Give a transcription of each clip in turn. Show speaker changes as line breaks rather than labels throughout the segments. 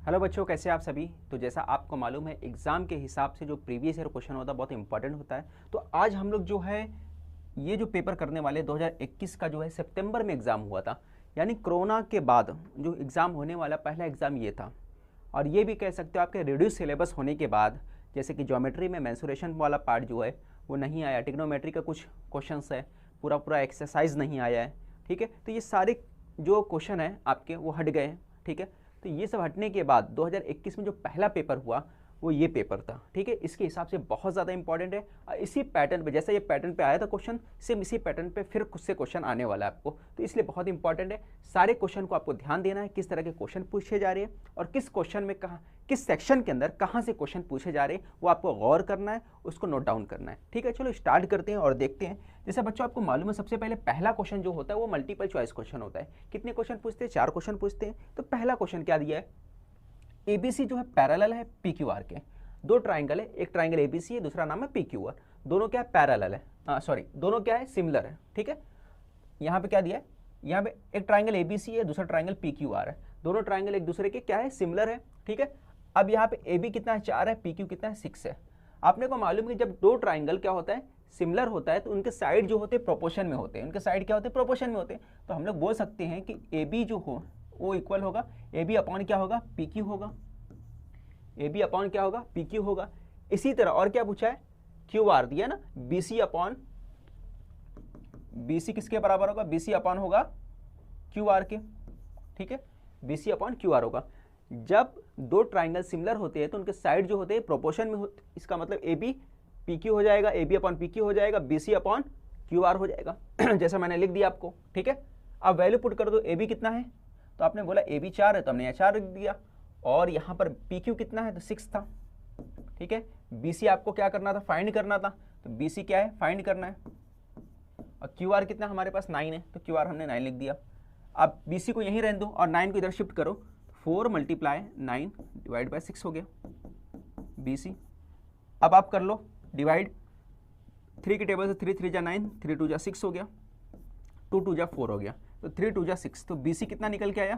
Hello बच्चों, कैसे आप सभी। तो जैसा आपको मालूम है, एग्ज़ाम के हिसाब से जो प्रीवियस ईयर क्वेश्चन होता है बहुत इंपॉर्टेंट होता है। तो आज हम लोग जो है ये जो पेपर करने वाले 2021 का जो है सितंबर में एग्ज़ाम हुआ था, यानी कोरोना के बाद जो एग्ज़ाम होने वाला पहला एग्ज़ाम ये था। और ये भी कह सकते हो आपके रिड्यूस सिलेबस होने के बाद, जैसे कि ज्योमेट्री में मेंसुरेशन वाला पार्ट जो है वो नहीं आया, ट्रिग्नोमेट्री का कुछ क्वेश्चंस है, पूरा पूरा एक्सरसाइज नहीं आया है। ठीक है, तो ये सारे जो क्वेश्चन है आपके वो हट गए हैं। ठीक है, तो ये सब हटने के बाद 2021 में जो पहला पेपर हुआ वो ये पेपर था। ठीक है, इसके हिसाब से बहुत ज़्यादा इंपॉर्टेंट है। और इसी पैटर्न पे, जैसा ये पैटर्न पे आया था क्वेश्चन, सेम इसी पैटर्न पे फिर कुछ से क्वेश्चन आने वाला है आपको, तो इसलिए बहुत इंपॉर्टेंट है। सारे क्वेश्चन को आपको ध्यान देना है, किस तरह के क्वेश्चन पूछे जा रहे हैं और किस क्वेश्चन में कहाँ, किस सेक्शन के अंदर कहाँ से क्वेश्चन पूछे जा रहे हैं, वो आपको गौर करना है, उसको नोट डाउन करना है। ठीक है, चलो स्टार्ट करते हैं और देखते हैं। जैसे बच्चों आपको मालूम है, सबसे पहले पहला क्वेश्चन जो होता है वो मल्टीपल चॉइस क्वेश्चन होता है। कितने क्वेश्चन पूछते हैं? 4 क्वेश्चन पूछते हैं। तो पहला क्वेश्चन क्या दिया है, एबीसी जो है पैरेलल है पीक्यूआर के। दो ट्राइंगल है, एक ट्राइंगल एबीसी है, दूसरा नाम है पीक्यूआर। दोनों क्या है? पैरेलल है, सॉरी दोनों क्या है? सिमिलर है। ठीक है, यहाँ पे क्या दिया है, यहाँ पे एक ट्राइंगल एबीसी है, दूसरा ट्राइंगल पीक्यूआर है। दोनों ट्राइंगल एक दूसरे के क्या है? सिमिलर है। ठीक है, अब यहाँ पे ए बी कितना है? 4 है, पी क्यू कितना है? 6 है। आपने को मालूम है कि जब दो ट्राइंगल क्या होता है? सिमिलर होता है, तो उनके साइड जो होते हैं प्रोपोर्शन में होते हैं। उनके साइड क्या होते हैं? प्रोपोर्शन में होते हैं। तो हम लोग बोल सकते हैं कि ए बी जो हो वो इक्वल होगा ए बी अपॉन क्या होगा? पी क्यू होगा। ए बी अपॉन क्या होगा? पी क्यू होगा। इसी तरह और क्या पूछा है? क्यू आर दिया ना, B C upon B C किसके बराबर होगा? बी सी अपॉन होगा क्यू आर के। ठीक है, B C upon Q R होगा। जब दो ट्राइंगल सिमिलर होते हैं तो उनके साइड जो होते हैं प्रोपोर्शन में होते, इसका मतलब ए बी पी क्यू हो जाएगा, A B upon P Q हो जाएगा, B C upon Q R हो जाएगा जैसा मैंने लिख दिया आपको। ठीक है, अब वैल्यू पुट कर दो। ए बी कितना है? तो आपने बोला ए बी 4 है, तो हमने यहाँ 4 लिख दिया। और यहाँ पर पी क्यू कितना है? तो 6 था। ठीक है, बी सी आपको क्या करना था? फाइंड करना था। तो बी सी क्या है? फाइंड करना है। और क्यू आर कितना हमारे पास? 9 है, तो क्यू आर हमने 9 लिख दिया। अब बी सी को यहीं रहने दो और 9 को इधर शिफ्ट करो। 4 मल्टीप्लाई 9 डिवाइड बाय 6 हो गया बी सी। अब आप कर लो डिवाइड, 3 की टेबल से 3 3 जा 9, 3 2 जा 6 हो गया, 2 2 जा 4 हो गया, तो 3 2 जा 6। तो बी सी कितना निकल के आया?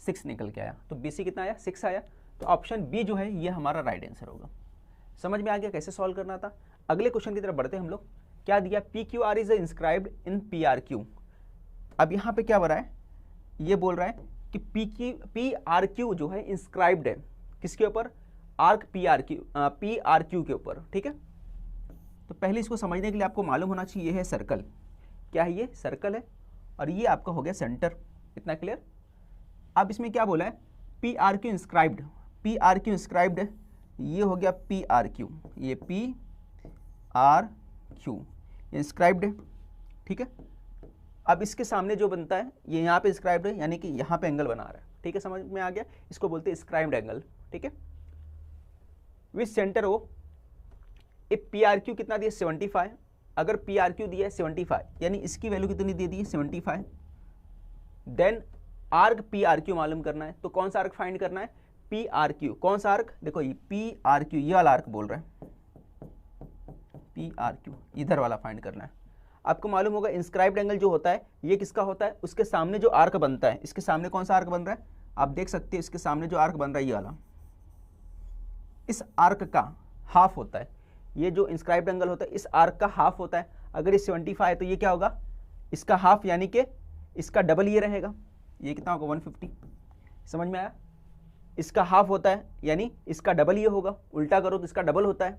6 निकल के आया। तो बी सी कितना आया? 6 आया। तो ऑप्शन बी जो है ये हमारा राइट आंसर होगा। समझ में आ गया कैसे सॉल्व करना था? अगले क्वेश्चन की तरफ बढ़ते हैं हम लोग। क्या दिया? P Q R is inscribed in P R Q. अब यहाँ पे क्या बोल रहा है? ये बोल रहा है कि पी आर क्यू जो है इंस्क्राइब्ड है किसके ऊपर? आर्क पी आर क्यू के ऊपर। ठीक है, तो पहले इसको समझने के लिए आपको मालूम होना चाहिए ये है सर्कल। क्या है? ये सर्कल है और ये आपका हो गया सेंटर। इतना क्लियर? अब इसमें क्या बोला है? P R Q inscribed, P R Q inscribed है, ये हो गया पी आर क्यू, ये पी आर क्यू इंस्क्राइब्ड है। ठीक है, अब इसके सामने जो बनता है ये यहाँ पे इंस्क्राइब्ड है, यानी कि यहाँ पे एंगल बना रहा है। ठीक है, समझ में आ गया? इसको बोलते हैं इंस्क्राइब्ड एंगल। ठीक है, विच सेंटर हो ए पी आर क्यू कितना दिया? 75। अगर पी आर क्यू दिया है 75, यानी इसकी वैल्यू कितनी दे दी है? 75। Then arc P R Q मालूम करना है, तो कौन सा आर्क फाइंड करना है? P R Q. कौन सा आर्क? देखो ये पी आर क्यू, ये वाला आर्क बोल रहा है, पी आर क्यू इधर वाला फाइंड करना है। आपको मालूम होगा इंस्क्राइब्ड एंगल जो होता है ये किसका होता है? उसके सामने जो आर्क बनता है, इसके सामने कौन सा आर्क बन रहा है? आप देख सकते हैं इसके सामने जो आर्क बन रहा है ये वाला, इस आर्क का हाफ होता है। ये जो इंस्क्राइब्ड एंगल होता है इस आर्क का हाफ होता है। अगर ये 75 है तो ये क्या होगा? इसका हाफ, यानी कि इसका डबल ये रहेगा। ये कितना होगा? 150। समझ में आया? इसका हाफ होता है यानी इसका डबल ये होगा, उल्टा करो तो इसका डबल होता है।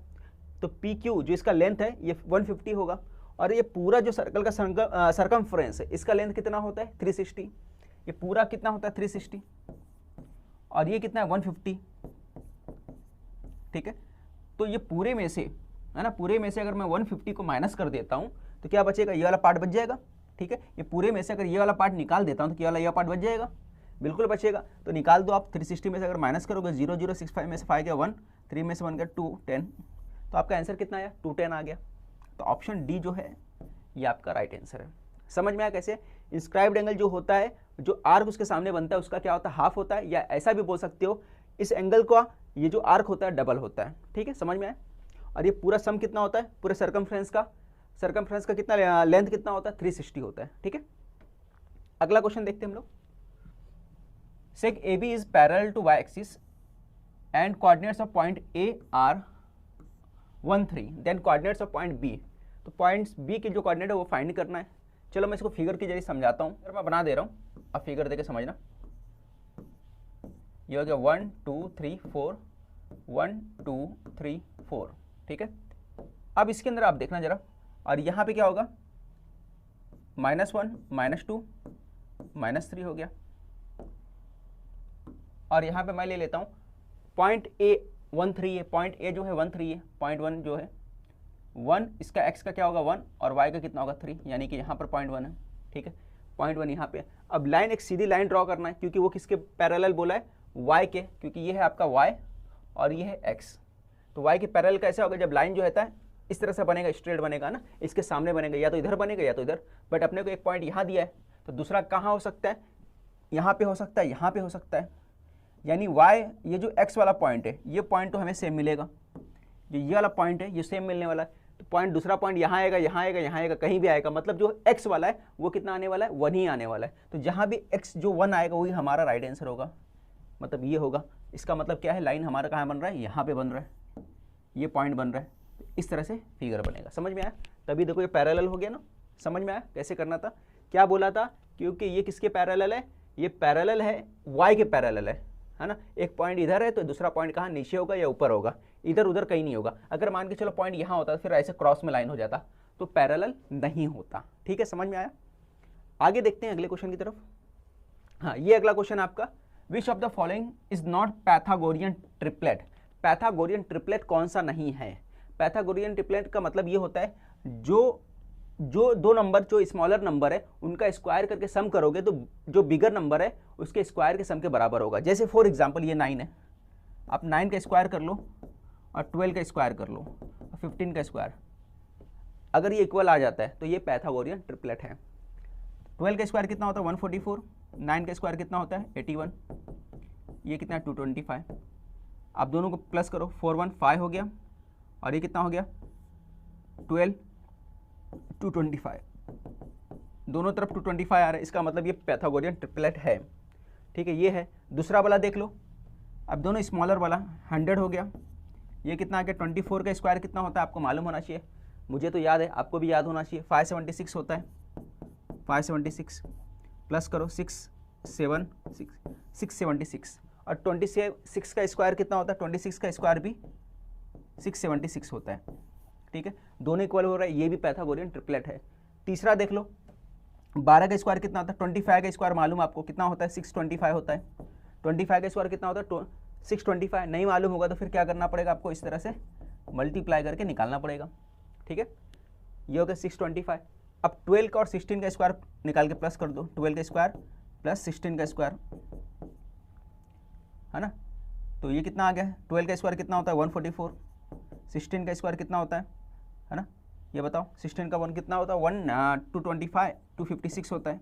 तो पी क्यू जो इसका लेंथ है ये 150 होगा। और ये पूरा जो सर्कल का सरकमफ्रेंस है इसका लेंथ कितना होता है? 360। ये पूरा कितना होता है? 360। और ये कितना है? 150। ठीक है, तो ये पूरे में से है ना, पूरे में से अगर मैं 150 को माइनस कर देता हूँ तो क्या बचेगा? ये वाला पार्ट बच जाएगा। ठीक है, ये पूरे में से अगर ये वाला पार्ट निकाल देता हूँ तो क्या वाला ये पार्ट बच जाएगा? बिल्कुल बचेगा। तो निकाल दो आप। 360 में से अगर माइनस करोगे 0 0 6 5 में से 5 गया 1, 3 में से 1 गया 2 10, तो आपका आंसर कितना आया? 210 आ गया। तो ऑप्शन डी जो है ये आपका राइट आंसर है। समझ में आया कैसे? इंस्क्राइब्ड एंगल जो होता है, जो आर्क उसके सामने बनता है उसका क्या होता है? हाफ होता है, या ऐसा भी बोल सकते हो इस एंगल का ये जो आर्क होता है डबल होता है। ठीक है, समझ में आया? और ये पूरा सम कितना होता है? पूरे सरकमफ्रेंस का कितना लेंथ कितना होता है? 360 होता है। ठीक है, अगला क्वेश्चन देखते हैं हम लोग। सेक A B is parallel to Y axis and coordinates of point A are 1 3, then coordinates of point B. तो पॉइंट बी की जो कोऑर्डिनेट है वो फाइंड करना है। चलो मैं इसको फिगर के जरिए समझाता हूँ, मैं बना दे रहा हूँ, अब फिगर देके समझना। ये हो गया 1 2 3 4, 1 2 3 4, ठीक है। अब इसके अंदर आप देखना जरा, और यहाँ पे क्या होगा, -1 -2 -3 हो गया। और यहाँ पे मैं ले लेता हूँ पॉइंट ए 1 3 है, पॉइंट ए जो है 1 3 है, पॉइंट 1 जो है 1, इसका x का क्या होगा 1 और y का कितना होगा 3, यानी कि यहाँ पर पॉइंट 1 है, ठीक है, पॉइंट 1 यहाँ पे। अब लाइन, एक सीधी लाइन ड्रॉ करना है, क्योंकि वो किसके पैरेलल बोला है, y के, क्योंकि ये है आपका y और ये है x। तो y के पैरेलल कैसे होगा, जब लाइन जो रहता है इस तरह से बनेगा, स्ट्रेट बनेगा ना, इसके सामने बनेगा, या तो इधर बनेगा या तो इधर। बट अपने को एक पॉइंट यहाँ दिया है, तो दूसरा कहाँ हो सकता है, यहाँ पे हो सकता है, यहाँ पे हो सकता है, यानी y, ये जो x वाला पॉइंट है, ये पॉइंट तो हमें सेम मिलेगा, जो ये वाला पॉइंट है ये सेम मिलने वाला है। तो पॉइंट, दूसरा पॉइंट यहाँ आएगा, यहाँ आएगा, यहाँ आएगा, कहीं भी आएगा, मतलब जो x वाला है वो कितना आने वाला है, 1 ही आने वाला है। तो जहाँ भी x जो 1 आएगा वही हमारा राइट आंसर होगा, मतलब ये होगा। इसका मतलब क्या है, लाइन हमारा कहाँ बन रहा है, यहाँ पे बन रहा है, ये पॉइंट बन रहा है। इस तरह से फिगर बनेगा, समझ में आया? तभी देखो ये पैरेलल हो गया ना, समझ में आया कैसे करना था, क्या बोला था, क्योंकि ये किसके पैरेलल है, ये पैरेलल है y के पैरेलल है ना। एक पॉइंट इधर है तो दूसरा पॉइंट कहाँ, नीचे होगा या ऊपर होगा, इधर उधर कहीं नहीं होगा। अगर मान के चलो पॉइंट यहाँ होता तो फिर ऐसे क्रॉस में लाइन हो जाता, तो पैरेलल नहीं होता, ठीक है, समझ में आया? आगे देखते हैं अगले क्वेश्चन की तरफ। हाँ, ये अगला क्वेश्चन आपका, which of the following is not Pythagorean triplet. Pythagorean triplet कौन सा नहीं है? पैथागोरियन ट्रिपलेट का मतलब ये होता है, जो दो नंबर, जो स्मॉलर नंबर है उनका स्क्वायर करके सम करोगे तो जो बिगर नंबर है उसके स्क्वायर के सम के बराबर होगा। जैसे फॉर एग्जांपल ये 9 है, आप 9 का स्क्वायर कर लो और 12 का स्क्वायर कर लो और 15 का स्क्वायर, अगर ये इक्वल आ जाता है तो ये पैथागोरियन ट्रिपलेट है। 12 का स्क्वायर कितना होता है 144, 9 का स्क्वायर कितना होता है 81, ये कितना है 225। आप दोनों को प्लस करो, 4 1 5 हो गया, और ये कितना हो गया 12 225, दोनों तरफ 225 आ रहा है, इसका मतलब ये पैथागोरियन ट्रिपलेट है, ठीक है। ये है। दूसरा वाला देख लो, अब दोनों स्मॉलर वाला 100 हो गया, ये कितना आ गया 24 का स्क्वायर कितना होता है आपको मालूम होना चाहिए, मुझे तो याद है, आपको भी याद होना चाहिए, 576 होता है, 576 प्लस करो 676 और 26 का स्क्वायर कितना होता है, 26 का स्क्वायर भी 676 होता है, ठीक है, दोनों इक्वल हो रहा है, ये भी पैथागोरियन ट्रिपलेट है। तीसरा देख लो, 12 का स्क्वायर कितना होता है, 25 का स्क्वायर मालूम आपको कितना होता है 625 होता है, 25 का स्क्वायर कितना होता है 625, नहीं मालूम होगा तो फिर क्या करना पड़ेगा आपको, इस तरह से मल्टीप्लाई करके निकालना पड़ेगा, ठीक है। ये हो गया 625। अब 12 का और 16 का स्क्वायर निकाल के प्लस कर दो, 12 का स्क्वायर प्लस 16 का स्क्वायर, है ना, तो ये कितना आ गया, 12 का स्क्वायर कितना होता है 144, 16 का स्क्वायर कितना होता है ना, ये बताओ, 16 का 1 कितना होता है 225, 256 होता है,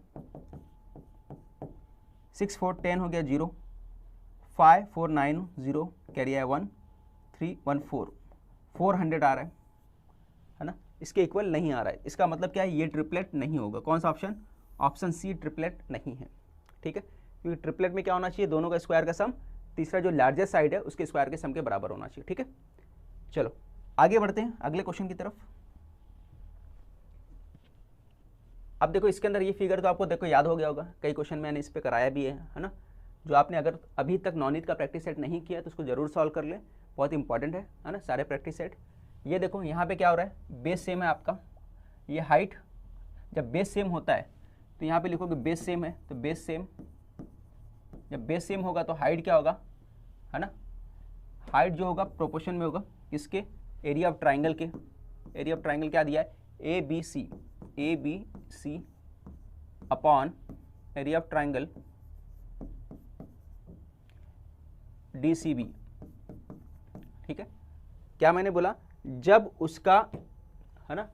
6 4 10 हो गया 0, 5 4 9 0 कैरी है 1 3 1 4, 400 आ रहा है ना, इसके इक्वल नहीं आ रहा है, इसका मतलब क्या है, ये ट्रिपलेट नहीं होगा। कौन सा ऑप्शन, ऑप्शन सी ट्रिपलेट नहीं है, ठीक है, क्योंकि ट्रिपलेट में क्या होना चाहिए, दोनों का स्क्वायर का सम, तीसरा जो लार्जेस्ट साइड है उसके स्क्वायर के सम के बराबर होना चाहिए, ठीक है। चलो आगे बढ़ते हैं अगले क्वेश्चन की तरफ। अब देखो इसके अंदर ये फिगर तो आपको देखो याद हो गया होगा, कई क्वेश्चन मैंने इस पे कराया भी है ना। जो आपने अगर अभी तक नॉनीट का प्रैक्टिस सेट नहीं किया तो उसको जरूर सॉल्व कर ले, बहुत इंपॉर्टेंट है ना, सारे प्रैक्टिस सेट। ये देखो यहाँ पे क्या हो रहा है, बेस सेम है आपका, ये हाइट, जब बेस सेम होता है तो यहाँ पे लिखोगे बेस सेम है, तो बेस सेम, जब बेस सेम होगा तो हाइट क्या होगा, है ना, हाइट जो होगा प्रोपोर्शन में होगा किसके, एरिया ऑफ ट्राइंगल के। एरिया ऑफ ट्राइंगल क्या दिया है, A B C upon area of triangle D C B, ठीक है। क्या मैंने बोला, जब उसका, है ना,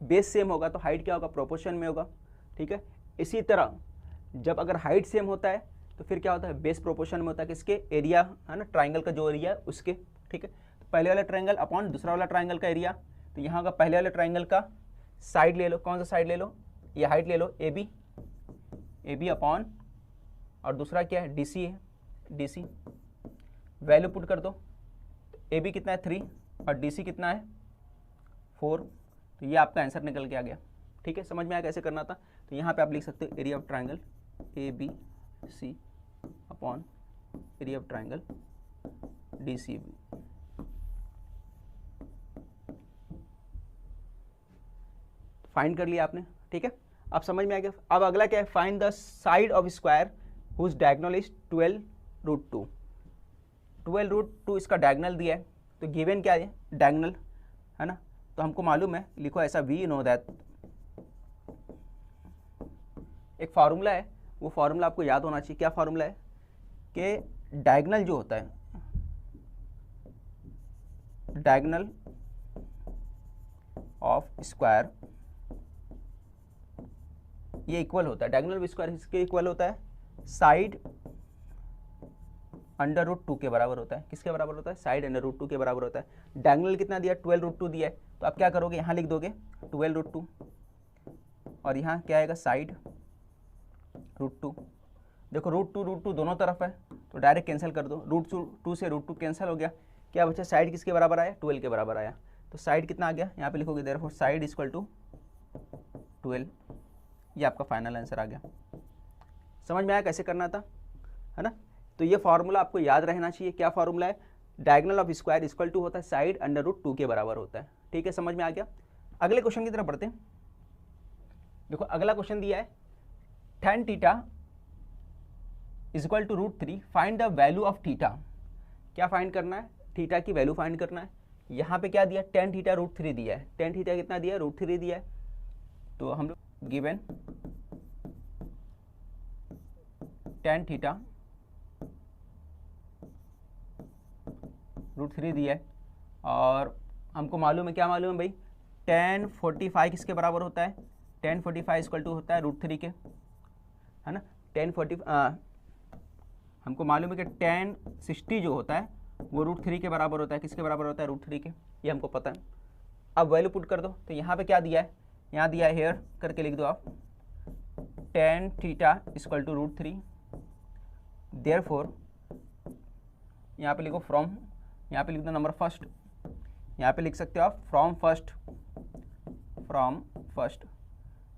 बेस सेम होगा तो हाइट क्या होगा, प्रोपोर्शन में होगा, ठीक है। इसी तरह जब अगर हाइट सेम होता है तो फिर क्या होता है, बेस प्रोपोर्शन में होता है किसके, एरिया, है ना, ट्राइंगल का जो एरिया है उसके, ठीक है। तो पहले वाला ट्राइंगल अपॉन दूसरा वाला ट्राइंगल का एरिया, तो यहाँ का पहले वाले ट्राइंगल का साइड ले लो, कौन सा साइड ले लो, ये हाइट ले लो ए बी अपॉन, और दूसरा क्या है डी सी है, डी सी, वैल्यू पुट कर दो, ए बी कितना है 3 और डी सी कितना है 4, तो ये आपका आंसर निकल के आ गया। ठीक है, समझ में आया कैसे करना था। तो यहाँ पे आप लिख सकते हो area of triangle A B C upon area of triangle D C B. Find कर लिया आपने। ठीक है, अब समझ में आ गया। अब अगला क्या है, find the side of square whose diagonal is 12√2। 12√2 इसका डायगोनल दिया है, तो गिवन क्या है डायगोनल, है ना। तो हमको मालूम है, लिखो ऐसा, वी नो दैट, एक फार्मूला है, वो फार्मूला आपको याद होना चाहिए। क्या फार्मूला है कि डायगोनल जो होता है, डायगोनल ऑफ स्क्वायर ये इक्वल होता है, डायगोनल ऑफ स्क्वायर इसके इक्वल होता है साइड √2 के बराबर होता है। किसके बराबर होता है, साइड √2 के बराबर होता है। डायगोनल कितना दिया, 12√2 दिया है, तो आप क्या करोगे, यहाँ लिख दोगे 12√2 और यहाँ क्या आएगा साइड √2। देखो √2 दोनों तरफ है, तो डायरेक्ट कैंसिल कर दो, √2 से √2 कैंसिल हो गया, क्या बचा, साइड किसके बराबर आया, 12 के बराबर आया। तो साइड कितना आ गया, यहाँ पे लिखोगे देयरफॉर साइड इक्वल टू 12। ये आपका फाइनल आंसर आ गया। समझ में आया कैसे करना था, है ना। तो ये फार्मूला आपको याद रहना चाहिए। क्या फार्मूला है, diagonal of square equal to होता है साइड √2 के बराबर होता है। ठीक है, समझ में आ गया। अगले क्वेश्चन की तरफ बढ़ते हैं। देखो अगला क्वेश्चन दिया है tan theta equal to √3, find the value of theta. क्या फाइंड करना है, थीटा की वैल्यू फाइंड करना है। यहाँ पे क्या दिया, tan थीटा √3 दिया है। tan थीटा कितना दिया है, √3 दिया है। तो हम लोग गिवन tan थीटा √3 दिया है, और हमको मालूम है, क्या मालूम है भाई, tan 45 किसके बराबर होता है, tan 45 इक्वल टू होता है √3 के, है ना। tan 40 हमको मालूम है कि tan 60 जो होता है वो √3 के बराबर होता है। किसके बराबर होता है, √3 के, ये हमको पता है। अब वैल्यू पुट कर दो, तो यहाँ पे क्या दिया है, यहाँ दिया है हेयर करके लिख दो आप, tan theta equal to √3, therefore यहाँ पे लिखो फ्रॉम, यहाँ पे लिख दो नंबर फर्स्ट, यहाँ पे लिख सकते हो आप फ्रॉम फर्स्ट,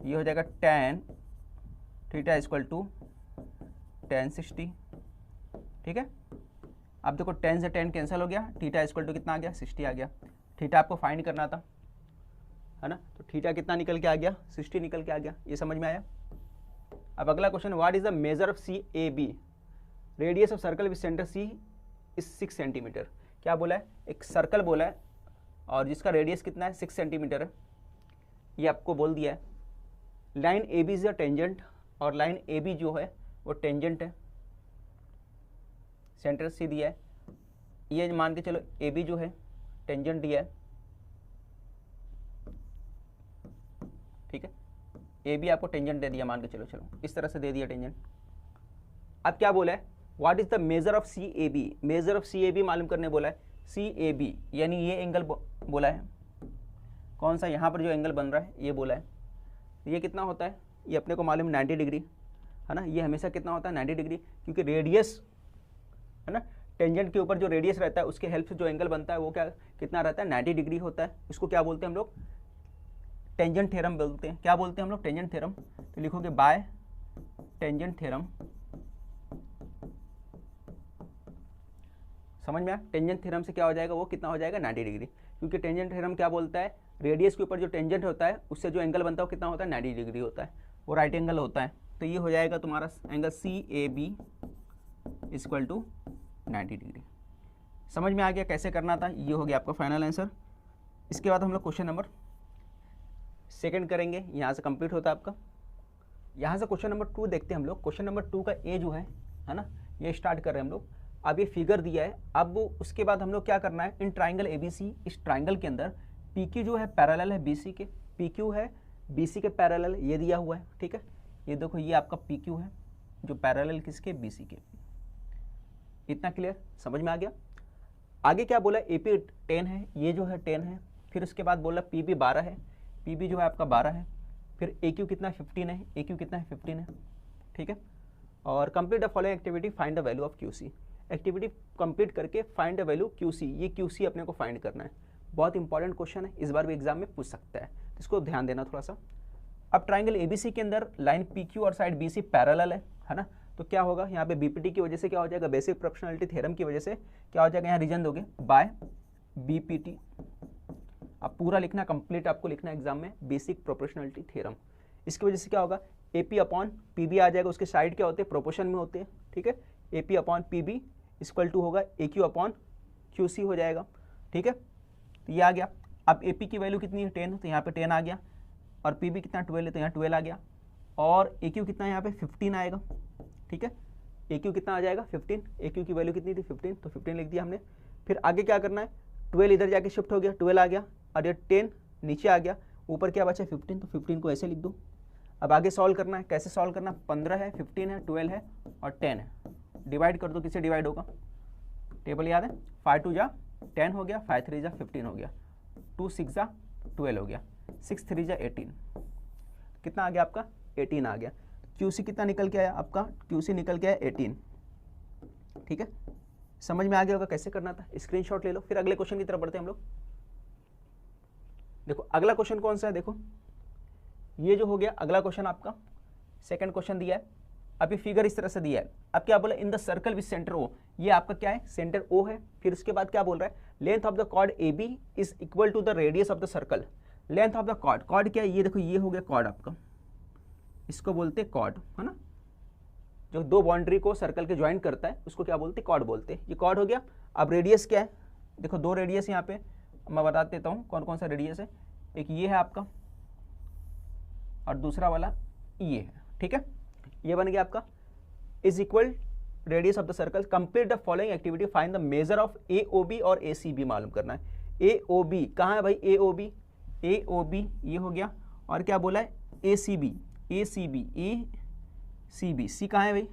ये हो जाएगा tan theta equal to tan 60। ठीक है, अब देखो tan से tan कैंसिल हो गया, थीटा इक्वल टू कितना आ गया, 60 आ गया। थीटा आपको फाइंड करना था, है ना, तो थीटा कितना निकल के आ गया, 60 निकल के आ गया। ये समझ में आया। अब अगला question, what is the measure of CAB, radius of circle with centre C is 6 centimetre. क्या बोला है, एक सर्कल बोला है और जिसका रेडियस कितना है, 6 सेंटीमीटर है, ये आपको बोल दिया है। Line AB is a tangent, और लाइन AB जो है वो टेंजेंट है, सेंटर C दिया है, ये मान के चलो AB जो है टेंजेंट दिया है। ठीक है, AB आपको टेंजेंट दे दिया, मान के चलो इस तरह से दे दिया टेंजेंट। अब क्या बोला है, what is the measure of CAB, measure of CAB मालूम करने बोला है। CAB यानी ये एंगल बोला है, कौन सा, यहाँ पर जो एंगल बन रहा है ये बोला है। ये कितना होता है, ये अपने को मालूम 90 डिग्री, है ना। ये हमेशा कितना होता है, 90 डिग्री, क्योंकि रेडियस, है ना, टेंजेंट के ऊपर जो रेडियस रहता है उसके हेल्प से जो एंगल बनता है वो क्या कितना रहता है, 90 डिग्री होता है। इसको क्या बोलते हैं हम लोग, टेंजेंट थ्योरम बोलते हैं। क्या बोलते हैं हम लोग, टेंजेंट थ्योरम। तो लिखोगे बाय टेंजेंट थ्योरम। समझ में आया, टेंजेंट थ्योरम से क्या हो जाएगा, वो कितना हो जाएगा, 90 डिग्री, क्योंकि टेंजेंट थ्योरम क्या बोलता है, रेडियस के ऊपर जो टेंजेंट होता है उससे जो एंगल बनता है वो कितना होता है, 90 डिग्री होता है, वो राइट एंगल होता है। तो ये हो जाएगा तुम्हारा angle CAB equal to 90 degree. समझ में आ गया कैसे करना था, ये हो गया आपका फाइनल आंसर। इसके बाद हम लोग क्वेश्चन नंबर 2 करेंगे, यहाँ से कंप्लीट होता है आपका। यहाँ से क्वेश्चन नंबर 2 देखते हैं हम लोग। क्वेश्चन नंबर 2 का ए जो है ना, ये स्टार्ट कर रहे हैं हम लोग। अब ये फिगर दिया है, अब उसके बाद हम लोग क्या करना है, इन ट्राइंगल ABC, इस ट्राइंगल के अंदर PQ जो है पैरेलल है BC के, PQ है BC के पैरेलल, ये दिया हुआ है। ठीक है, ये देखो ये आपका PQ है जो पैरेलल किसके, BC के। इतना क्लियर, समझ में आ गया। आगे क्या बोला, AP 10 है, ये जो है 10 है, फिर उसके बाद बोला PB 12 है, PB जो है आपका 12 है, फिर AQ कितना 15 है, AQ कितना है 15 है। ठीक है, और complete the following activity, find the value of QC। Activity complete करके फाइंड द वैल्यू QC, ये QC अपने को फाइंड करना है। बहुत इंपॉर्टेंट क्वेश्चन है, इस बार भी एग्जाम में पूछ सकता है, इसको ध्यान देना थोड़ा सा। अब ट्राइंगल ABC के अंदर लाइन PQ और साइड BC पैरेलल है ना, तो क्या होगा यहाँ पे BPT की वजह से क्या हो जाएगा, बेसिक प्रोपोर्शनलिटी थ्योरम की वजह से क्या हो जाएगा, यहाँ रीजन दोगे बाय BPT। अब पूरा लिखना कंप्लीट आपको लिखना एग्जाम में, बेसिक प्रोपोर्शनलिटी थ्योरम। इसकी वजह से क्या होगा, AP अपॉन PB आ जाएगा, उसके साइड क्या होते हैं, प्रोपोर्शन में होते हैं, ठीक है। AP upon PB equal to होगा AQ अपॉन QC हो जाएगा, ठीक है। तो ये आ गया। अब AP की वैल्यू कितनी है 10, तो यहाँ पे 10 आ गया, और PB कितना 12 है, तो यहाँ 12 आ गया, और AQ कितना है यहाँ पे 15 आएगा, ठीक है। AQ कितना आ जाएगा 15, AQ की वैल्यू कितनी थी 15, तो 15 लिख दिया हमने। फिर आगे क्या करना है, 12 इधर जाके शिफ्ट हो गया, 12 आ गया, और ये 10 नीचे आ गया, ऊपर क्या बचा 15, तो 15 को ऐसे लिख दो। अब आगे सॉल्व करना है, कैसे सॉल्व करना, 15 है, 15 है, 12 है और 10 है, डिवाइड कर दो, किससे डिवाइड होगा, टेबल याद है, 5 2 जा 10 हो गया, 5 3 जा 15 हो गया, 2 6 जा 12 हो गया, 6 3 जा 18, कितना आ गया आपका 18 आ गया। QC कितना निकल के आया आपका, QC निकल के आया 18, ठीक है। समझ में आ गया होगा कैसे करना था, स्क्रीनशॉट ले लो। फिर अगले क्वेश्चन की तरफ बढ़ते हैं हम लोग। देखो अगला क्वेश्चन कौन सा है, देखो ये जो हो गया अगला क्वेश्चन आपका, सेकंड क्वेश्चन दिया है। अब ये फिगर इस तरह से दिया है। अब क्या बोला, in the circle with centre O, ये आपका क्या है, सेंटर O है। फिर उसके बाद क्या बोल रहा है, length of the chord AB is equal to the radius of the circle. Length of the chord, chord क्या है, ये देखो ये हो गया कॉर्ड आपका, इसको बोलते हैं कॉर्ड, है ना, जो दो बाउंड्री को सर्कल के ज्वाइन करता है उसको क्या बोलते हैं, कॉर्ड बोलते हैं। ये कॉर्ड हो गया। अब रेडियस क्या है, देखो दो रेडियस यहाँ पे मैं बता देता हूँ कौन कौन सा रेडियस है, एक ये है आपका और दूसरा वाला ये है, ठीक है। ये बन गया आपका is equal radius of the circle. Complete the following activity, find the measure of AOB और ACB मालूम करना है। AOB कहाँ है भाई, AOB ये हो गया, और क्या बोला है ACB C कहाँ है भाई,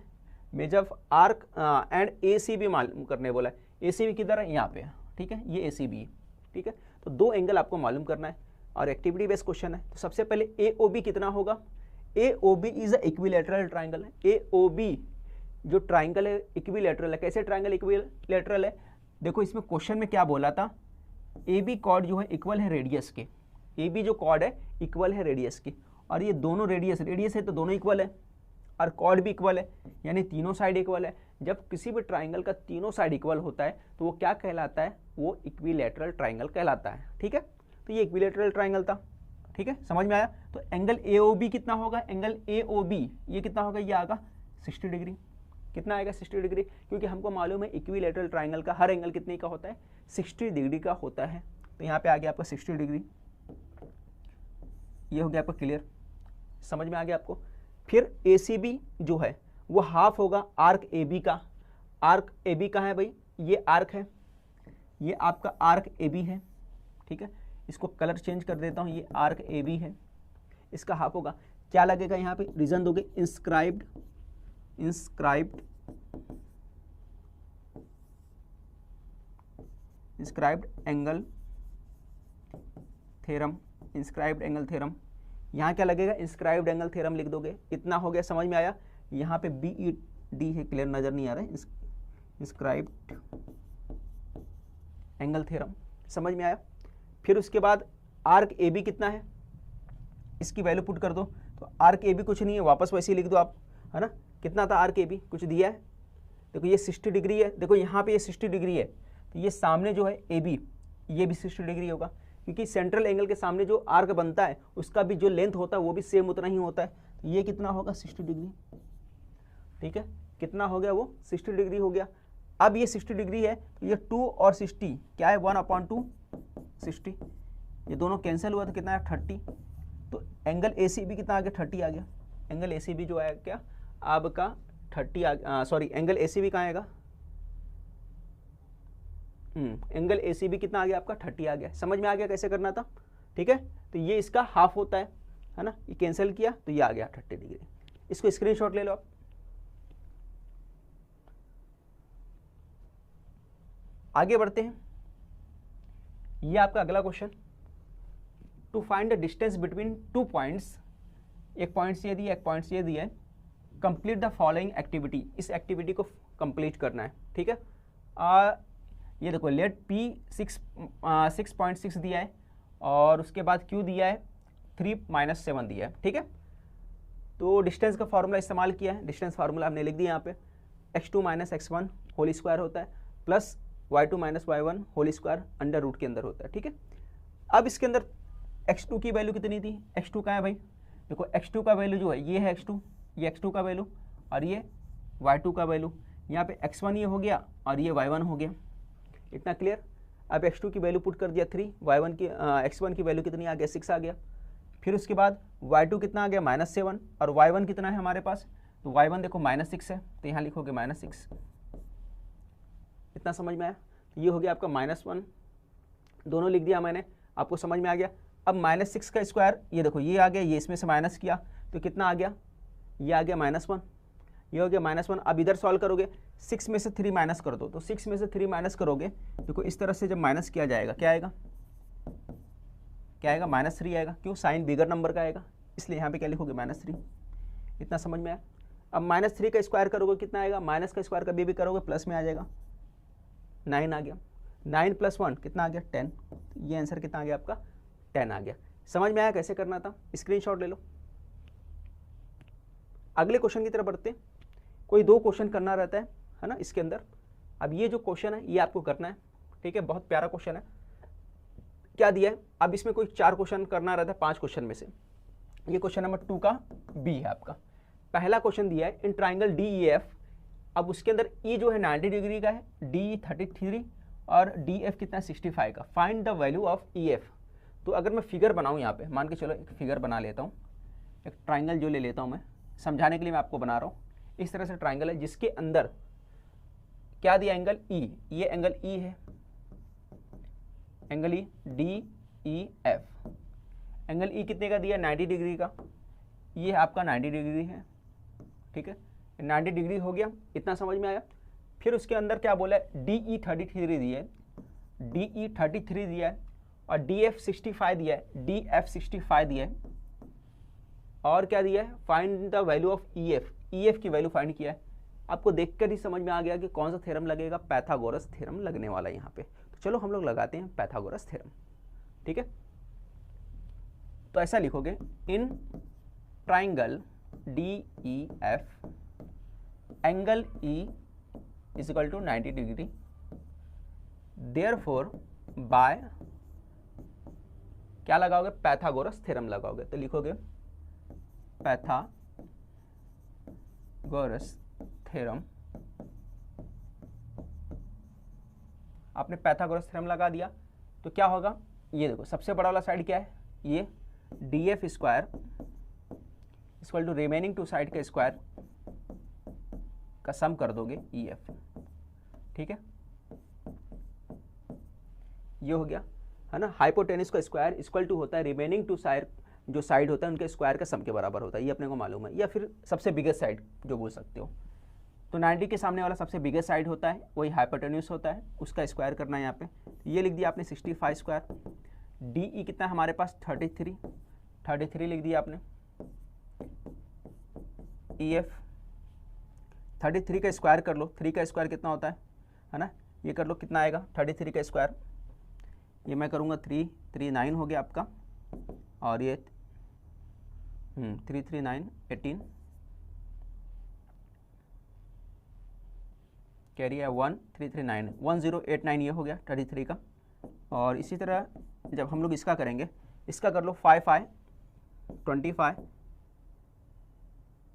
measure of arc and ACB मालूम करने बोला है। ACB किधर है, यहाँ पे है, ठीक है, ये ACB है, ठीक है। तो दो एंगल आपको मालूम करना है और एक्टिविटी बेस्ड क्वेश्चन है। तो सबसे पहले AOB कितना होगा, AOB is a equilateral triangle है। AOB जो ट्राइंगल है इक्विलैटरल है। कैसे ट्राइंगल इक्विलैटरल है, देखो इसमें क्वेश्चन में क्या बोला था, AB कॉर्ड जो है इक्वल है रेडियस के, AB जो कॉर्ड है इक्वल है रेडियस की, और ये दोनों रेडियस है तो दोनों इक्वल है, और कॉर्ड भी इक्वल है, यानी तीनों साइड इक्वल है। जब किसी भी ट्राइंगल का तीनों साइड इक्वल होता है तो वो क्या कहलाता है, वो इक्विलैटरल ट्राइंगल कहलाता है, ठीक है। तो ये इक्विलैटरल ट्राइंगल था, ठीक है, समझ में आया। तो एंगल AOB कितना होगा, एंगल AOB ये कितना होगा, ये आएगा 60 डिग्री। कितना आएगा 60 डिग्री, क्योंकि हमको मालूम है इक्विलैटरल ट्राइंगल का हर एंगल कितने का होता है, 60 डिग्री का होता है। तो यहाँ पे आ गया आपका 60 डिग्री, ये हो गया आपका क्लियर, समझ में आ गया आपको। फिर ACB जो है वो हाफ होगा आर्क AB का। आर्क AB कहाँ है भाई, ये आर्क है, ये आपका आर्क AB है, ठीक है। इसको कलर चेंज कर देता हूँ, ये आर्क AB है, इसका हाफ होगा। क्या लगेगा यहाँ पे, रीजन दोगे inscribed angle theorem, inscribed angle theorem. यहाँ क्या लगेगा, इंस्क्राइब्ड एंगल थ्योरम लिख दोगे। इतना हो गया, समझ में आया। यहाँ पे BED है, क्लियर नजर नहीं आ रहा है, इंस्क्राइब्ड एंगल थ्योरम, समझ में आया। फिर उसके बाद आर्क AB कितना है, इसकी वैल्यू पुट कर दो। तो आर्क AB कुछ नहीं है, वापस वैसे ही लिख दो आप, है ना। कितना था आर्क AB, कुछ दिया है, देखो ये 60 डिग्री है, देखो यहाँ पे ये 60 डिग्री है, तो ये सामने जो है AB ये भी 60 डिग्री होगा, क्योंकि सेंट्रल एंगल के सामने जो आर्क बनता है उसका भी जो लेंथ होता है वो भी सेम उतना ही होता है। तो ये कितना होगा 60 डिग्री, ठीक है। कितना हो गया, वो 60 डिग्री हो गया। अब ये 60 डिग्री है, तो ये 2 और 60 क्या है, 1/2 60, ये दोनों कैंसिल हुआ तो कितना है 30। तो एंगल ACB कितना आ गया, 30 आ गया। एंगल ACB जो आया क्या आपका 30 सॉरी एंगल ACB कहाँ आएगा, एंगल ACB कितना आ गया आपका 30 आ गया। समझ में आ गया कैसे करना था, ठीक है। तो ये इसका हाफ होता है ना, ये कैंसिल किया तो ये आ गया 30 डिग्री। इसको स्क्रीनशॉट ले लो आप। आगे बढ़ते हैं, ये आपका अगला question, to find the distance between 2 points, एक पॉइंट ये दिया एक पॉइंट ये दिया है। कंप्लीट द फॉलोइंग एक्टिविटी, इस एक्टिविटी को कंप्लीट करना है, ठीक है। ये देखो लेट P 6.6 दिया है और उसके बाद Q दिया है 3-7 दिया है, ठीक है। तो डिस्टेंस का फार्मूला इस्तेमाल किया है, डिस्टेंस फार्मूला हमने लिख दिया यहाँ पे, x2 - x1 होल स्क्वायर होता है plus y2 - y1 whole square under root के अंदर होता है, ठीक है। अब इसके अंदर x2 की वैल्यू कितनी थी, x2 का है भाई, देखो x2 का वैल्यू जो है ये है x2, ये x2 का वैल्यू और ये y2 का वैल्यू, यहाँ पे x1 ये हो गया और ये y1 हो गया, इतना क्लियर। अब x2 की वैल्यू पुट कर दिया 3, y1 की x1 की वैल्यू कितनी आ गया 6 आ गया, फिर उसके बाद y2 कितना आ गया -7 और y1 कितना है हमारे पास, तो y1 देखो -6 है तो यहाँ लिखोगे -6, इतना समझ में आया। ये हो गया आपका -1, दोनों लिख दिया मैंने, आपको समझ में आ गया। अब -6 का स्क्वायर ये देखो ये आ गया, ये इसमें से माइनस किया तो कितना आ गया, ये आ गया -1, ये हो गया -1। अब इधर सॉल्व करोगे 6 में से 3 माइनस कर दो, तो 6 में से 3 माइनस करोगे देखो इस तरह से जब माइनस किया जाएगा क्या आएगा, क्या आएगा -3 आएगा, क्यों, साइन बिगर नंबर का आएगा, इसलिए यहाँ पे क्या लिखोगे -3, इतना समझ में आया। अब -3 का स्क्वायर करोगे कितना आएगा, माइनस का स्क्वायर कभी भी करोगे प्लस में आ जाएगा, 9 आ गया, 9 + 1 कितना आ गया 10, ये आंसर कितना आ गया आपका 10 आ गया। समझ में आया कैसे करना था, स्क्रीनशॉट ले लो। अगले क्वेश्चन की तरफ बढ़ते हैं, कोई 2 क्वेश्चन करना रहता है ना इसके अंदर। अब ये जो क्वेश्चन है ये आपको करना है, ठीक है, बहुत प्यारा क्वेश्चन है। क्या दिया है, अब इसमें कोई 4 क्वेश्चन करना रहता है 5 क्वेश्चन में से, ये क्वेश्चन नंबर 2 का बी है आपका। पहला क्वेश्चन दिया है इन ट्राइंगल DEF, अब उसके अंदर E जो है 90 डिग्री का है, D 33 और DF कितना 65 का, find the value of EF। तो अगर मैं फिगर बनाऊं यहाँ पे, मान के चलो एक फिगर बना लेता हूँ, एक ट्राइंगल जो ले लेता हूँ मैं, समझाने के लिए मैं आपको बना रहा हूँ। इस तरह से ट्राइंगल है जिसके अंदर क्या दिया, एंगल E, ये एंगल E है, angle E DEF, angle E कितने का दिया 90 डिग्री का, ये आपका 90 डिग्री है, ठीक है, 90 डिग्री हो गया, इतना समझ में आया। फिर उसके अंदर क्या बोला है, DE 33 दिया है, DE 33 दिया है और DF 65 दिया है, DF 65 दिया है, और क्या दिया है, find the value of EF, EF की वैल्यू फाइंड किया है। आपको देखकर ही समझ में आ गया कि कौन सा थ्योरम लगेगा, पाइथागोरस थ्योरम लगने वाला है यहाँ पे। तो चलो हम लोग लगाते हैं पाइथागोरस थ्योरम, ठीक है। तो ऐसा लिखोगे in triangle DEF angle E = 90 degree, therefore by क्या लगाओगे, पाइथागोरस थ्योरम लगाओगे। तो लिखोगे पाइथागोरस थ्योरम, आपने पाइथागोरस थ्योरम लगा दिया तो क्या होगा, ये देखो सबसे बड़ा वाला साइड क्या है, ये DF स्क्वायर = रिमेनिंग 2 साइड का स्क्वायर का सम कर दोगे EF, ठीक है, ये हो गया, है ना। हाइपोटेनस का स्क्वायर = होता है रिमेनिंग 2 साइड, जो साइड होता है उनके स्क्वायर का सम के बराबर होता है, ये अपने को मालूम है, या फिर सबसे बिगेस्ट साइड जो बोल सकते हो। तो 90 के सामने वाला सबसे बिगेस्ट साइड होता है, वही हाइपोटेन्यूस होता है, उसका स्क्वायर करना है यहाँ पे। ये लिख दिया आपने 65 स्क्वायर, DE कितना है हमारे पास 33 लिख दिया आपने, EF 33 का स्क्वायर कर लो, 3 का स्क्वायर कितना होता है ना, ये कर लो कितना आएगा 33 का स्क्वायर, ये मैं करूँगा 339 हो गया आपका, और ये 339 18 कैरी है 1339 1089, ये हो गया 33 का। और इसी तरह जब हम लोग इसका करेंगे, इसका कर लो 5 25,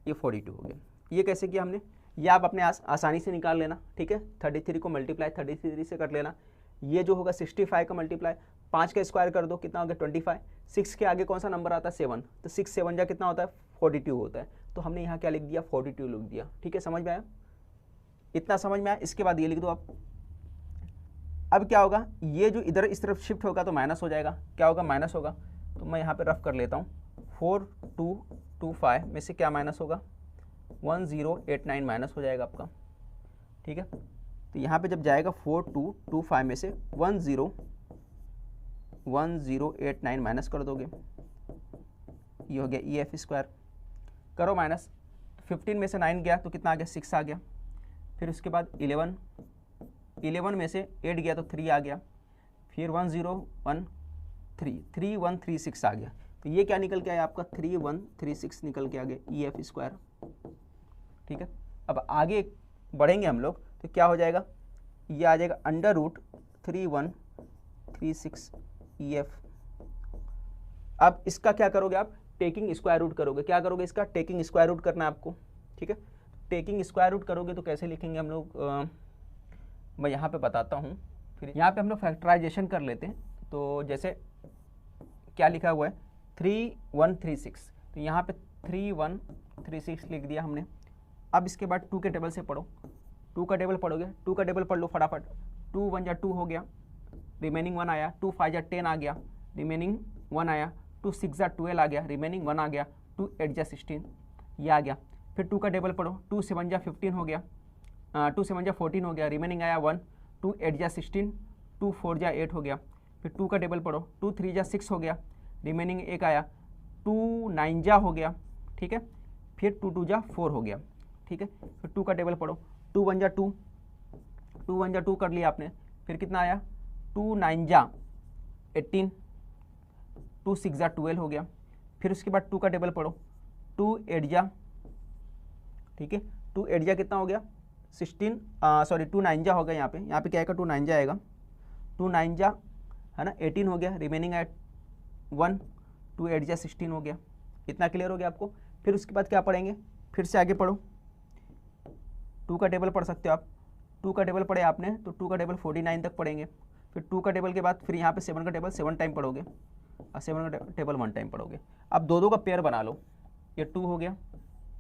ये 42 हो गया। ये कैसे किया हमने, ये आप अपने आसानी से निकाल लेना, ठीक है। 33 को मल्टीप्लाई 33 से कर लेना, ये जो होगा 65 का मल्टीप्लाई 5 का स्क्वायर कर दो, कितना हो गया 25, 6 के आगे कौन सा नंबर आता है 7, तो 6 7 जा कितना होता है 42 होता है, तो हमने यहाँ क्या लिख दिया 42 लिख दिया, ठीक है। समझ में आया, इतना समझ में आया। इसके बाद ये लिख दो आप, अब क्या होगा, ये जो इधर इस तरफ शिफ्ट होगा तो माइनस हो जाएगा, क्या होगा माइनस होगा, तो मैं यहाँ पे रफ कर लेता हूँ, 4225 में से क्या माइनस होगा 1089 माइनस हो जाएगा आपका, ठीक है। तो यहाँ पे जब जाएगा 4225 में से 1089 माइनस कर दोगे, ये हो गया EF स्क्वायर, करो माइनस, 15 में से 9 गया तो कितना आ गया 6 आ गया, फिर उसके बाद 11, 11 में से 8 गया तो 3 आ गया, फिर 1013, 3136 आ गया। तो ये क्या निकल के आया आपका 3136 निकल के आ गया EF स्क्वायर। ठीक है, अब आगे बढ़ेंगे हम लोग तो क्या हो जाएगा, ये आ जाएगा √3136 EF। अब इसका क्या करोगे आप, टेकिंग स्क्वायर रूट करोगे। क्या करोगे, इसका टेकिंग स्क्वायर रूट करना है आपको। ठीक है, टेकिंग स्क्वायर रूट करोगे तो कैसे लिखेंगे हम लोग, मैं यहाँ पे बताता हूँ। फिर यहाँ पे हम लोग फैक्टराइजेशन कर लेते हैं। तो जैसे क्या लिखा हुआ है 3136, तो यहाँ पे 3136 लिख दिया हमने। अब इसके बाद 2 के टेबल से पढ़ो, 2 का टेबल पढ़ोगे, 2 का टेबल पढ़ लो फटाफट। 2 1 जा 2 हो गया, रिमेनिंग 1 आया, 2 5 जा 10 आ गया, रिमेनिंग 1 आया, 2 6 जा 12 आ गया, रिमेनिंग 1 आ गया, 2 8 जा 16 ये आ गया। फिर 2 का टेबल पढ़ो, 2 7 जा 15 हो गया, 2 7 जा 14 हो गया, रिमेनिंग आया 1, 2 8 जा 16, 2 4 जा 8 हो गया। फिर 2 का टेबल पढ़ो, 2 3 जा 6 हो गया, रिमेनिंग 1 आया, 2 9 जा हो गया। ठीक है, फिर 2 2 जा 4 हो गया। ठीक है, फिर 2 का टेबल पढ़ो, 2 1 जा 2, 2 1 जा 2 कर लिया आपने। फिर कितना आया, 2 9 जा 18, 2 6 जा 12 हो गया। फिर उसके बाद 2 का टेबल पढ़ो, 2 8 जा, ठीक है, 2 8 जा कितना हो गया 16, सॉरी 2 9 जा हो गया। यहाँ पे क्या आएगा, 2 9 जा आएगा, 2 9 जा है ना 18 हो गया, रिमेनिंग आया 1, 2 8 जा 16 हो गया। इतना क्लियर हो गया आपको। फिर उसके बाद क्या पढ़ेंगे, फिर से आगे पढ़ो, 2 का टेबल पढ़ सकते हो आप। 2 का टेबल पढ़े आपने तो 2 का टेबल 49 तक पढ़ेंगे। फिर 2 का टेबल के बाद फिर यहाँ पे 7 का टेबल 7 टाइम पढ़ोगे और 7 का टेबल 1 टाइम पढ़ोगे। अब दो दो का पेयर बना लो, ये 2 हो गया,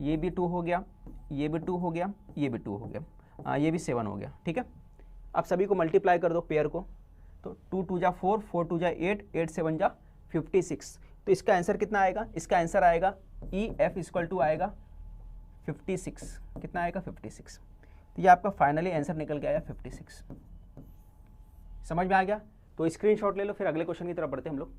ये भी 2 हो गया, ये भी 2 हो गया, ये भी 2 हो गया, ये भी 7 हो गया। ठीक है, अब सभी को मल्टीप्लाई कर दो पेयर को, तो 2 2 जा 4, 4 2 जा 8, 8 7 जा 56। तो इसका आंसर कितना आएगा, इसका आंसर आएगा EF इक्वल टू आएगा 56। कितना आएगा 56। तो ये आपका फाइनली आंसर निकल के आया 56। समझ में आ गया। तो स्क्रीनशॉट ले लो, फिर अगले क्वेश्चन की तरफ बढ़ते हैं हम लोग।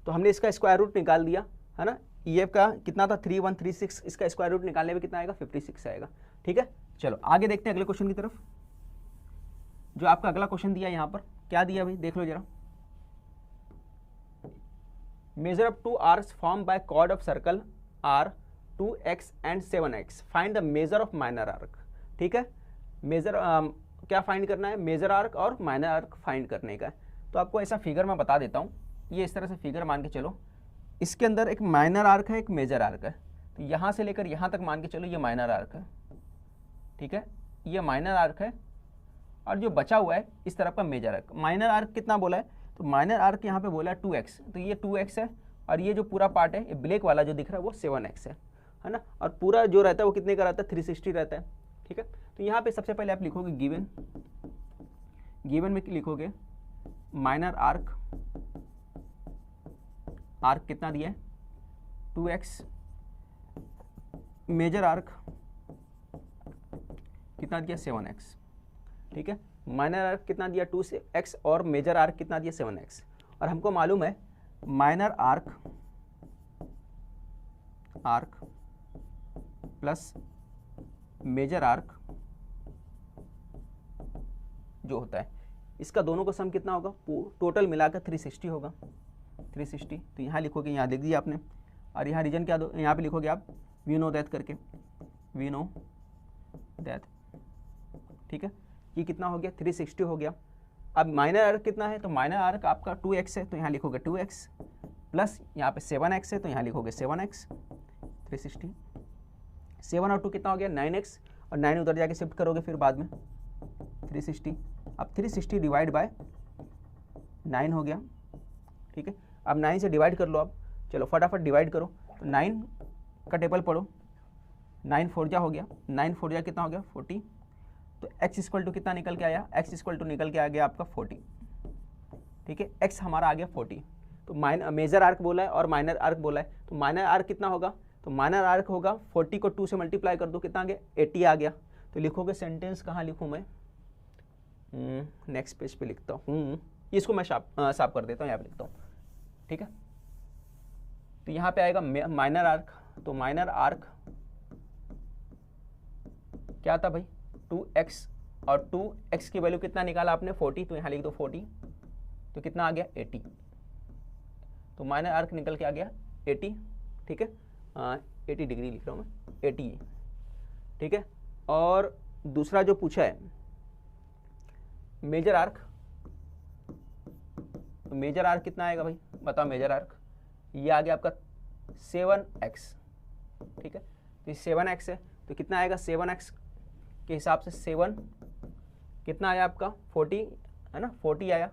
तो हमने इसका स्क्वायर रूट निकाल दिया है ना, EF का कितना था 3136, इसका स्क्वायर रूट निकालने में कितना आएगा 56 आएगा। ठीक है, चलो आगे देखते हैं अगले क्वेश्चन की तरफ। जो आपका अगला क्वेश्चन दिया यहाँ पर, क्या दिया भाई देख लो जरा। Measure of 2 arcs form by chord of circle are 2x and 7x, find the measure of minor arc. ठीक है, मेजर क्या फाइंड करना है, मेजर आर्क और माइनर आर्क फाइंड करने का है। तो आपको ऐसा फिगर मैं बता देता हूँ, ये इस तरह से फिगर मान के चलो, इसके अंदर एक माइनर आर्क है, एक मेजर आर्क है। तो यहाँ से लेकर यहाँ तक मान के चलो ये माइनर आर्क है। ठीक है, ये माइनर आर्क है और जो बचा हुआ है इस तरफ का मेजर आर्क। माइनर आर्क कितना बोला है, तो माइनर आर्क यहाँ पे बोला है 2x, तो ये 2x है और ये जो पूरा पार्ट है ये ब्लैक वाला जो दिख रहा है वो 7x है ना, और पूरा जो रहता है वो कितने का रहता है 360 रहता है। ठीक है, तो यहाँ पे सबसे पहले आप लिखोगे गिवन, गिवन में लिखोगे माइनर आर्क, आर्क कितना दिया है 2x, मेजर आर्क कितना दिया 7x। ठीक है, माइनर आर्क कितना दिया 2x और मेजर आर्क कितना दिया 7x। और हमको मालूम है minor arc, arc plus major arc जो होता है इसका दोनों का सम कितना होगा, टोटल मिलाकर 360 होगा, 360। तो यहाँ लिखोगे, यहाँ लिख दिया आपने, और यहाँ रीजन क्या दो, यहाँ पे लिखोगे आप वी नो दैट करके, वी नो दैट। ठीक है, ये कितना हो गया 360 हो गया। अब माइनर आर्क कितना है, तो माइनर आर्क आपका 2x है, तो यहाँ लिखोगे 2x प्लस यहाँ पे 7x है, तो यहाँ लिखोगे 7x, 360। 7 और 2 कितना हो गया 9x, और 9 उधर जाके शिफ्ट करोगे फिर बाद में 360। अब 360 डिवाइड बाय 9 हो गया। ठीक है, अब 9 से डिवाइड कर लो आप, चलो फटाफट डिवाइड करो। तो 9 का टेबल पढ़ो, 9 4 जा हो गया, 9 4 जा कितना हो गया 40। तो x इक्वल टू कितना निकल के आया, x इक्वल टू निकल के आ गया आपका 40। ठीक है, x हमारा आ गया 40। तो मेजर आर्क बोला है और माइनर आर्क बोला है, तो माइनर आर्क कितना होगा, तो माइनर आर्क होगा 40 को 2 से मल्टीप्लाई कर दो, कितना आ गया 80 आ गया। तो लिखोगे सेंटेंस कहाँ लिखूँ मैं, नेक्स्ट पेज पे लिखता हूँ, इसको मैं साफ कर देता हूँ, यहाँ पे लिखता हूँ। ठीक है, तो यहाँ पे आएगा माइनर आर्क, तो माइनर आर्क क्या था भाई 2x, और 2x की वैल्यू कितना निकाला आपने 40, तो यहाँ लिख दो 40, तो कितना आ गया 80, तो माइनर आर्क निकल के आ गया 80, ठीक है, 80 डिग्री लिख रहा हूँ मैं 80, ठीक है। और दूसरा जो पूछा है मेजर आर्क, तो मेजर आर्क कितना आएगा भाई बताओ, मेजर आर्क ये आ गया आपका 7x, ठीक है, तो ये 7x है, तो कितना आएगा 7x के हिसाब से 7 कितना आया आपका 40 है ना, 40 आया,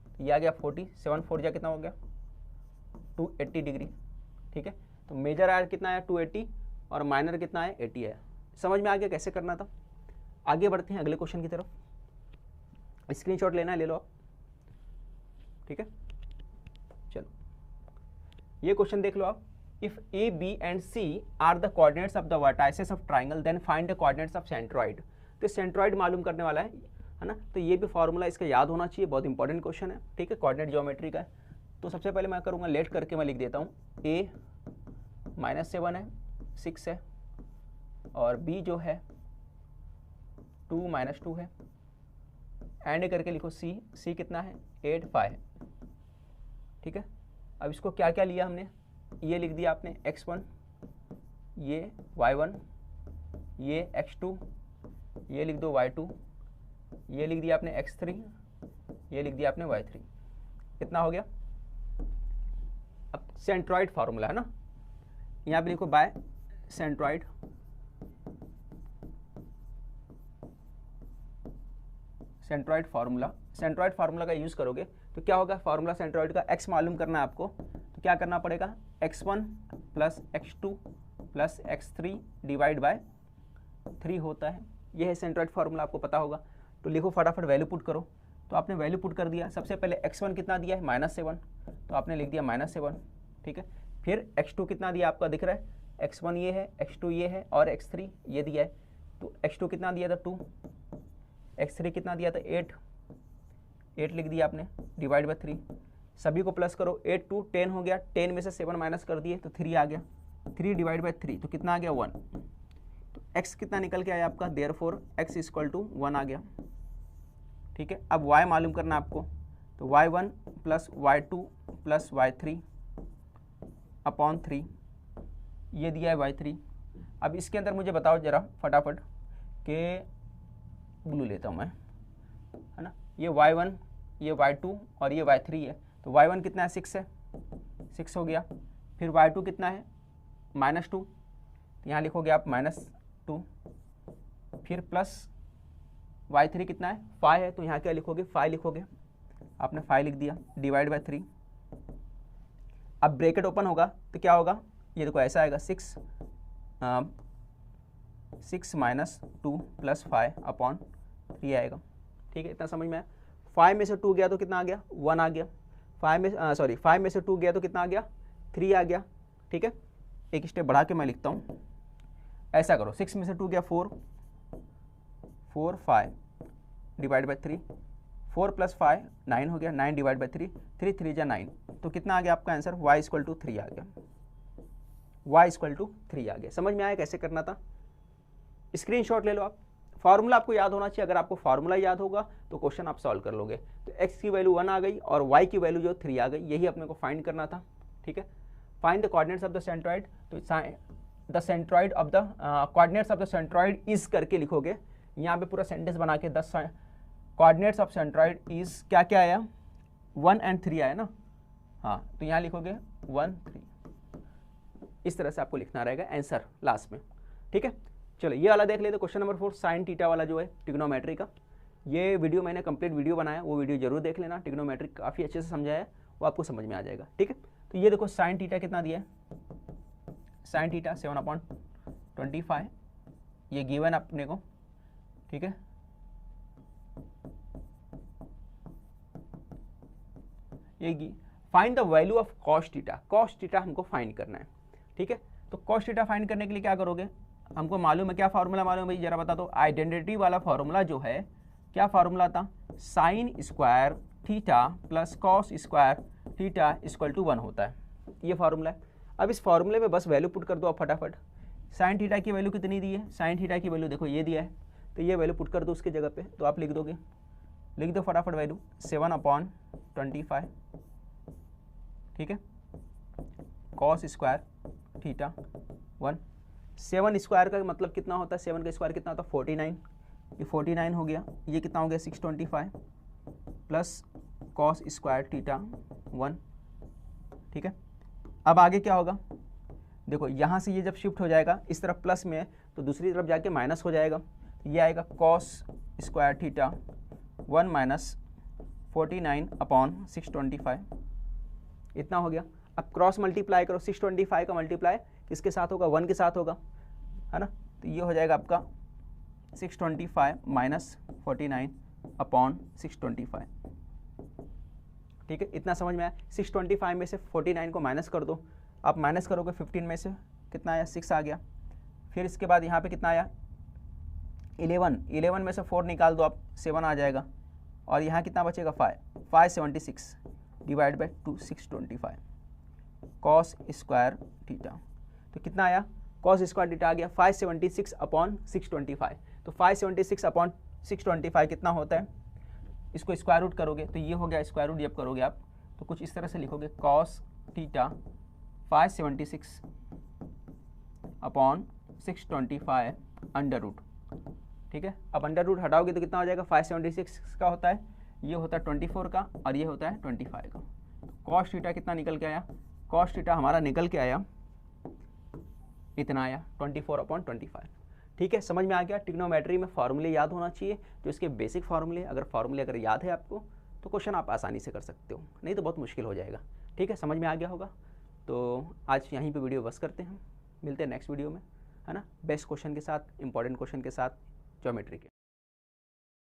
तो ये आ गया 40, 7 4 जा कितना हो गया 280 डिग्री, ठीक है। तो मेजर आर्क कितना आया 280 और माइनर कितना आया 80 आया। समझ में आ गया कैसे करना था। आगे बढ़ते हैं अगले क्वेश्चन की तरफ, स्क्रीनशॉट लेना है ले लो आप, ठीक है। चलो ये क्वेश्चन देख लो आप, if A B and C are the coordinates of the vertices of triangle then find the coordinates of centroid. तो सेंट्रॉइड मालूम करने वाला है ना, तो ये भी फॉर्मूला इसका याद होना चाहिए, बहुत इंपॉर्टेंट क्वेश्चन है, ठीक है, कोऑर्डिनेट ज्योमेट्री का है। तो सबसे पहले मैं करूँगा लेट करके मैं लिख देता हूँ, ए -7 है 6 है, और बी जो है 2 -2 है, एंड करके लिखो सी कितना है 8 5 है, ठीक है। अब इसको क्या क्या लिया हमने, ये लिख दिया आपने x1, ये y1, ये x2, ये लिख दो y2, ये लिख दिया आपने x3, ये लिख दिया आपने y3, कितना हो गया। अब सेंट्रॉइड फार्मूला है ना, यहाँ पे लिखो बाय सेंट्रॉइड, सेंट्रॉइड फार्मूला का यूज करोगे तो क्या होगा, फार्मूला सेंट्रॉइड का x मालूम करना है आपको, तो क्या करना पड़ेगा x1 + x2 + x3 divide by 3 होता है, यह है सेंट्रॉइड फार्मूला, आपको पता होगा। तो लिखो फटाफट वैल्यू पुट करो, तो आपने वैल्यू पुट कर दिया। सबसे पहले x1 कितना दिया है -7, तो आपने लिख दिया -7, ठीक है। फिर x2 कितना दिया आपका दिख रहा है, x1 ये है, x2 ये है, और x3 ये दिया है, तो x2 कितना दिया था 2, x3 कितना दिया था 8 लिख दिया आपने डिवाइड बाय 3, सभी को प्लस करो, 8 2 10 हो गया, 10 में से 7 माइनस कर दिए तो 3 आ गया, 3 डिवाइड बाय 3 तो कितना आ गया 1, तो x कितना निकल के आया आपका, देयरफॉर x = 1 आ गया, ठीक है। अब y मालूम करना आपको, तो y1 + y2 + y3 अपॉन 3, ये दिया है y3। अब इसके अंदर मुझे बताओ जरा फटाफट कि ब्लू लेता हूँ मैं, है ना, ये y1 ये y2 और ये y3 है, तो y1 कितना है 6 है, 6 हो गया, फिर y2 कितना है -2, तो यहाँ लिखोगे आप -2, फिर प्लस y3 कितना है 5 है, तो यहाँ क्या लिखोगे 5 लिखोगे, आपने 5 लिख दिया डिवाइड बाय 3। अब ब्रैकेट ओपन होगा तो क्या होगा, ये देखो ऐसा आएगा 6 -2 + 5 अपॉन 3 आएगा, ठीक है, इतना समझ में आया। 5 में से 2 गया तो कितना आ गया 1 आ गया, 5 में से 2 गया तो कितना आ गया 3 आ गया, ठीक है। एक स्टेप बढ़ा के मैं लिखता हूँ, ऐसा करो 6 में से 2 गया 4 5 डिवाइड बाय 3, 4 + 5 9 हो गया, 9 डिवाइड बाय 3 3 3 जा 9, तो कितना आ गया आपका आंसर y = 3 आ गया, y = 3 आ गया। समझ में आया कैसे करना था, स्क्रीनशॉट ले लो आप। फार्मूला आपको याद होना चाहिए, अगर आपको फार्मूला याद होगा तो क्वेश्चन आप सॉल्व कर लोगे। तो x की वैल्यू 1 आ गई और y की वैल्यू जो 3 आ गई, यही अपने को फाइंड करना था, ठीक है। Find the coordinates of the centroid, तो the centroid of the coordinates of the centroid is करके लिखोगे, यहाँ पे पूरा सेंटेंस बना के 10 कोऑर्डिनेट्स ऑफ सेंट्रॉइड इज क्या क्या आया 1 और 3 आया ना, हाँ, तो यहाँ लिखोगे 1 3, इस तरह से आपको लिखना रहेगा आंसर लास्ट में, ठीक है। चलो ये वाला देख लेते, क्वेश्चन नंबर 4 साइन थीटा वाला जो है ट्रिग्नोमेट्री का, ये वीडियो मैंने कंप्लीट वीडियो बनाया, वो वीडियो जरूर देख लेना, ट्रिग्नोमेट्री काफ़ी अच्छे से समझाया है, वो आपको समझ में आ जाएगा, ठीक है। तो ये देखो साइन थीटा कितना दिया है, साइन थीटा 7/25, ये गिवन अपने को, ठीक है। ये find the value of cos theta, cos theta हमको फाइंड करना है, ठीक है। तो कॉस थीटा फाइंड करने के लिए क्या करोगे, हमको मालूम है क्या फार्मूला मालूम है भाई, जरा बता दो। आइडेंटिटी वाला फार्मूला जो है, क्या फार्मूला था, sine square theta plus cos square theta = 1 होता है, ये फार्मूला है। अब इस फार्मूले में बस वैल्यू पुट कर दो आप फटाफट। साइन थीटा की वैल्यू कितनी दी है, साइन थीटा की वैल्यू देखो ये दिया है, तो ये वैल्यू पुट कर दो उसकी जगह पे, तो आप लिख दोगे, लिख दो फटाफट वैल्यू 7/25, ठीक है, कॉस स्क्वायर थीटा 1। 7 स्क्वायर का मतलब कितना होता है, 7 का स्क्वायर कितना होता है 49, ये 49 हो गया, ये कितना हो गया 625 प्लस कॉस स्क्वायर थीटा 1, ठीक है। अब आगे क्या होगा, देखो यहाँ से ये जब शिफ्ट हो जाएगा इस तरफ प्लस में है तो दूसरी तरफ जाके माइनस हो जाएगा, ये आएगा कॉस स्क्वायर थीटा 1 माइनस 49/625, इतना हो गया। अब क्रॉस मल्टीप्लाई करो, 625 का मल्टीप्लाई किसके साथ होगा, 1 के साथ होगा, है ना, तो ये हो जाएगा आपका 625 माइनस 49/625, ठीक है। इतना समझ में आया। 625 में से 49 को माइनस कर दो, आप माइनस करोगे 15 में से कितना आया 6 आ गया, फिर इसके बाद यहाँ पे कितना आया 11 में से 4 निकाल दो आप, 7 आ जाएगा, और यहाँ कितना बचेगा 576 divide by 2 625 cos square theta, तो कितना आया कॉस स्क्वायर थीटा आ गया 576/625, तो 576/625 कितना होता है, इसको स्क्वायर रूट करोगे तो ये हो गया स्क्वायर रूट, जब करोगे आप तो कुछ इस तरह से लिखोगे कॉस थीटा 576/625 अंडर रूट, ठीक है। अब अंडर रूट हटाओगे तो कितना हो जाएगा, 576 का होता है, ये होता है 24 का, और ये होता है 25 का। कॉस थीटा कितना निकल के आया, कॉस थीटा हमारा निकल के आया इतना आया 24/25, ठीक है। समझ में आ गया। ट्रिग्नोमेट्री में फार्मूले याद होना चाहिए, जो इसके बेसिक फार्मूले, अगर फार्मूले अगर याद है आपको तो क्वेश्चन आप आसानी से कर सकते हो, नहीं तो बहुत मुश्किल हो जाएगा, ठीक है। समझ में आ गया होगा। तो आज यहीं पे वीडियो बस करते हैं, मिलते हैं नेक्स्ट वीडियो में, है ना, बेस्ट क्वेश्चन के साथ, इंपॉर्टेंट क्वेश्चन के साथ ज्योमेट्री के।